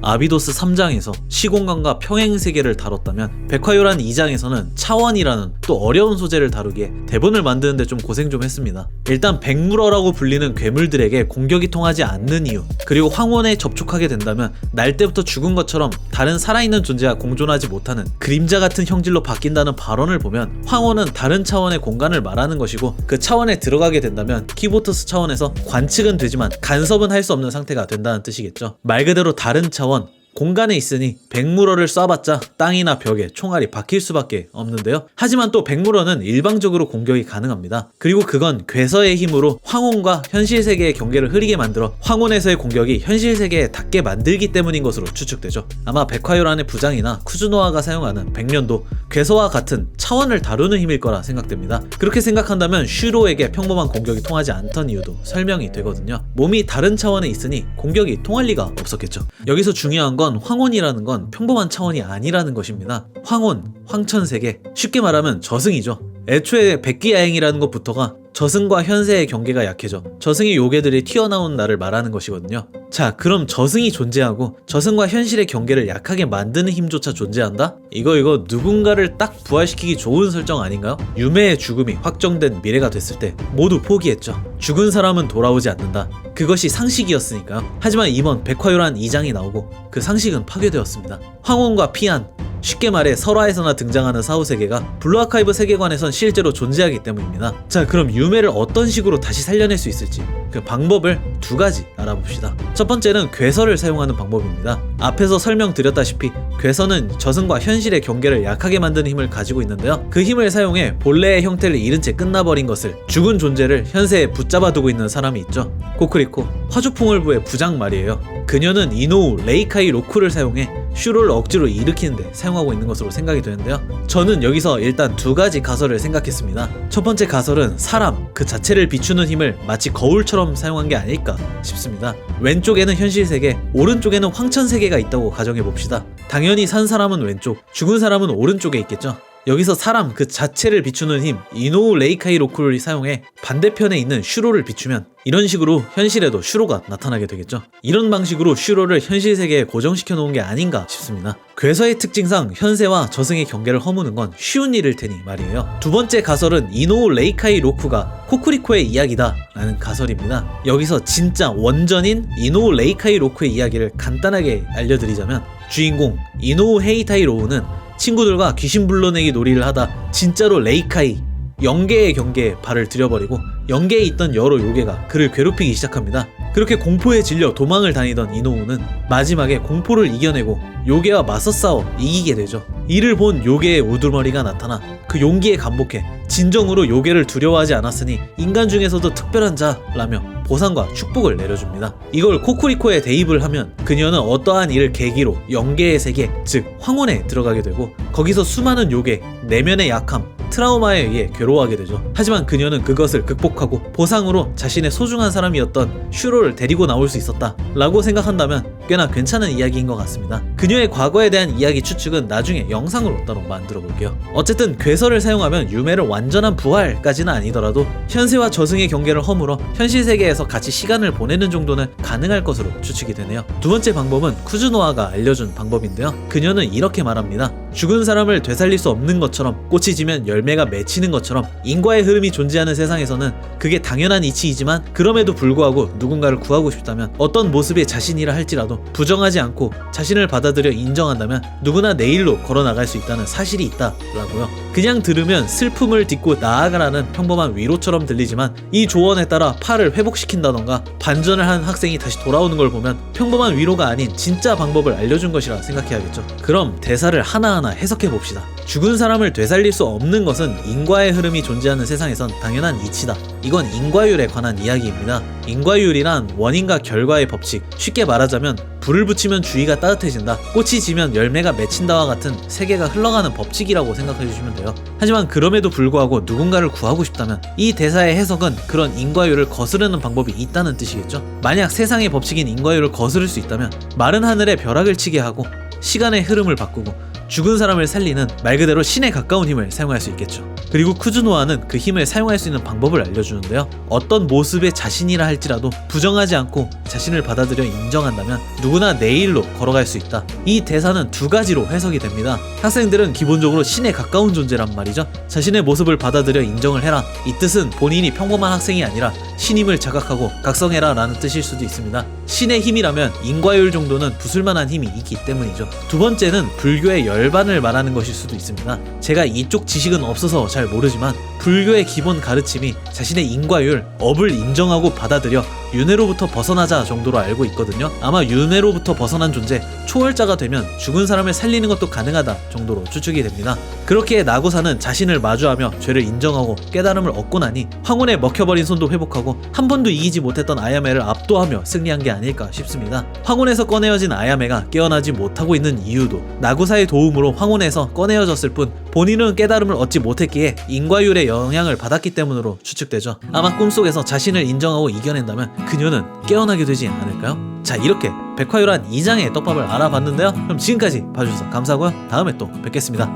아비도스 3장에서 시공간과 평행세계를 다뤘다면 백화요란 2장에서는 차원이라는 또 어려운 소재를 다루기에 대본을 만드는데 좀 고생 좀 했습니다. 일단 백물어라고 불리는 괴물들에게 공격이 통하지 않는 이유, 그리고 황혼에 접촉하게 된다면 날 때부터 죽은 것처럼 다른 살아있는 존재와 공존하지 못하는 그림자 같은 형질로 바뀐다는 발언을 보면 황혼은 다른 차원의 공간을 말하는 것이고, 그 차원에 들어가게 된다면 키보토스 차원에서 관측은 되지만 간섭은 할 수 없는 상태가 된다는 뜻이겠죠. 말 그대로 다른 차원, 공간에 있으니 백물어를 쏴봤자 땅이나 벽에 총알이 박힐 수밖에 없는데요. 하지만 또 백물어는 일방적으로 공격이 가능합니다. 그리고 그건 괴서의 힘으로 황혼과 현실 세계의 경계를 흐리게 만들어 황혼에서의 공격이 현실 세계에 닿게 만들기 때문인 것으로 추측되죠. 아마 백화요란의 부장이나 쿠즈노아가 사용하는 백년도 괴서와 같은 차원을 다루는 힘일 거라 생각됩니다. 그렇게 생각한다면 슈로에게 평범한 공격이 통하지 않던 이유도 설명이 되거든요. 몸이 다른 차원에 있으니 공격이 통할 리가 없었겠죠. 여기서 중요한 건 황혼이라는 건 평범한 차원이 아니라는 것입니다. 황혼, 황천세계, 쉽게 말하면 저승이죠. 애초에 백기야행이라는 것부터가 저승과 현세의 경계가 약해져 저승의 요괴들이 튀어나온 날을 말하는 것이거든요. 자, 그럼 저승이 존재하고 저승과 현실의 경계를 약하게 만드는 힘조차 존재한다? 이거 누군가를 딱 부활시키기 좋은 설정 아닌가요? 유메의 죽음이 확정된 미래가 됐을 때 모두 포기했죠. 죽은 사람은 돌아오지 않는다. 그것이 상식이었으니까요. 하지만 이번 백화요란 2장이 나오고 그 상식은 파괴되었습니다. 황혼과 피안, 쉽게 말해 설화에서나 등장하는 사후세계가 블루아카이브 세계관에선 실제로 존재하기 때문입니다. 자, 그럼 유메를 어떤 식으로 다시 살려낼 수 있을지 그 방법을 두 가지 알아봅시다. 첫 번째는 괴서를 사용하는 방법입니다. 앞에서 설명드렸다시피 괴서는 저승과 현실의 경계를 약하게 만드는 힘을 가지고 있는데요. 그 힘을 사용해 본래의 형태를 잃은 채 끝나버린 것을, 죽은 존재를 현세에 붙잡아두고 있는 사람이 있죠. 코크리코, 화조풍을부의 부장 말이에요. 그녀는 이노우 레이카이 로쿠를 사용해 슈로를 억지로 일으키는데 사용하고 있는 것으로 생각이 되는데요. 저는 여기서 일단 두 가지 가설을 생각했습니다. 첫 번째 가설은 사람 그 자체를 비추는 힘을 마치 거울처럼 사용한 게 아닐까 싶습니다. 왼쪽에는 현실세계, 오른쪽에는 황천세계가 있다고 가정해봅시다. 당연히 산 사람은 왼쪽, 죽은 사람은 오른쪽에 있겠죠. 여기서 사람 그 자체를 비추는 힘, 이노우 레이카이 로쿠를 사용해 반대편에 있는 슈로를 비추면 이런 식으로 현실에도 슈로가 나타나게 되겠죠. 이런 방식으로 슈로를 현실 세계에 고정시켜 놓은 게 아닌가 싶습니다. 괴서의 특징상 현세와 저승의 경계를 허무는 건 쉬운 일일 테니 말이에요. 두 번째 가설은 이노우 레이카이 로쿠가 코쿠리코의 이야기다 라는 가설입니다. 여기서 진짜 원전인 이노우 레이카이 로쿠의 이야기를 간단하게 알려드리자면, 주인공 이노우 헤이타이 로우는 친구들과 귀신 불러내기 놀이를 하다 진짜로 레이카이, 영계의 경계에 발을 들여버리고 영계에 있던 여러 요괴가 그를 괴롭히기 시작합니다. 그렇게 공포에 질려 도망을 다니던 이노우는 마지막에 공포를 이겨내고 요괴와 맞서 싸워 이기게 되죠. 이를 본 요괴의 우두머리가 나타나 그 용기에 감복해 진정으로 요괴를 두려워하지 않았으니 인간 중에서도 특별한 자라며 보상과 축복을 내려줍니다. 이걸 코쿠리코에 대입을 하면 그녀는 어떠한 일을 계기로 영계의 세계, 즉 황혼에 들어가게 되고 거기서 수많은 요괴, 내면의 약함, 트라우마에 의해 괴로워하게 되죠. 하지만 그녀는 그것을 극복하고 보상으로 자신의 소중한 사람이었던 슈로를 데리고 나올 수 있었다 라고 생각한다면 꽤나 괜찮은 이야기인 것 같습니다. 그녀의 과거에 대한 이야기 추측은 나중에 영상으로 따로 만들어 볼게요. 어쨌든 괴서를 사용하면 유메를 완전한 부활까지는 아니더라도 현세와 저승의 경계를 허물어 현실 세계에서 같이 시간을 보내는 정도는 가능할 것으로 추측이 되네요. 두 번째 방법은 쿠즈노아가 알려준 방법인데요. 그녀는 이렇게 말합니다. 죽은 사람을 되살릴 수 없는 것처럼 꽃이 지면 열매가 맺히는 것처럼 인과의 흐름이 존재하는 세상에서는 그게 당연한 이치이지만, 그럼에도 불구하고 누군가를 구하고 싶다면 어떤 모습의 자신이라 할지라도 부정하지 않고 자신을 받아들여 인정한다면 누구나 내일로 걸어나갈 수 있다는 사실이 있다라고요. 그냥 들으면 슬픔을 딛고 나아가라는 평범한 위로처럼 들리지만 이 조언에 따라 팔을 회복시킨다던가 반전을 한 학생이 다시 돌아오는 걸 보면 평범한 위로가 아닌 진짜 방법을 알려준 것이라 생각해야겠죠. 그럼 대사를 하나하나 해석해봅시다. 죽은 사람을 되살릴 수 없는 것은 인과의 흐름이 존재하는 세상에선 당연한 이치다. 이건 인과율에 관한 이야기입니다. 인과율이란 원인과 결과의 법칙, 쉽게 말하자면 불을 붙이면 주위가 따뜻해진다, 꽃이 지면 열매가 맺힌다와 같은 세계가 흘러가는 법칙이라고 생각해주시면 돼요. 하지만 그럼에도 불구하고 누군가를 구하고 싶다면 이 대사의 해석은 그런 인과율을 거스르는 방법이 있다는 뜻이겠죠. 만약 세상의 법칙인 인과율을 거스를 수 있다면 마른 하늘에 벼락을 치게 하고 시간의 흐름을 바꾸고 죽은 사람을 살리는 말 그대로 신에 가까운 힘을 사용할 수 있겠죠. 그리고 쿠즈노와는 그 힘을 사용할 수 있는 방법을 알려주는데요. 어떤 모습의 자신이라 할지라도 부정하지 않고 자신을 받아들여 인정한다면 누구나 내 일로 걸어갈 수 있다. 이 대사는 두 가지로 해석이 됩니다. 학생들은 기본적으로 신에 가까운 존재란 말이죠. 자신의 모습을 받아들여 인정을 해라. 이 뜻은 본인이 평범한 학생이 아니라 신임을 자각하고 각성해라 라는 뜻일 수도 있습니다. 신의 힘이라면 인과율 정도는 부술만한 힘이 있기 때문이죠. 두 번째는 불교의 열반을 말하는 것일 수도 있습니다. 제가 이쪽 지식은 없어서 잘 모르지만 불교의 기본 가르침이 자신의 인과율, 업을 인정하고 받아들여 윤회로부터 벗어나자 정도로 알고 있거든요. 아마 윤회로부터 벗어난 존재, 초월자가 되면 죽은 사람을 살리는 것도 가능하다 정도로 추측이 됩니다. 그렇게 나고사는 자신을 마주하며 죄를 인정하고 깨달음을 얻고 나니 황혼에 먹혀버린 손도 회복하고 한 번도 이기지 못했던 아야메를 압도하며 승리한 게 아닐까 싶습니다. 황혼에서 꺼내어진 아야메가 깨어나지 못하고 있는 이유도 나고사의 도움으로 황혼에서 꺼내어졌을 뿐 본인은 깨달음을 얻지 못했기에 인과율의 영향을 받았기 때문으로 추측되죠. 아마 꿈속에서 자신을 인정하고 이겨낸다면 그녀는 깨어나게 되지 않을까요? 자, 이렇게 백화요란 2장의 떡밥을 알아봤는데요. 그럼 지금까지 봐주셔서 감사하고요. 다음에 또 뵙겠습니다.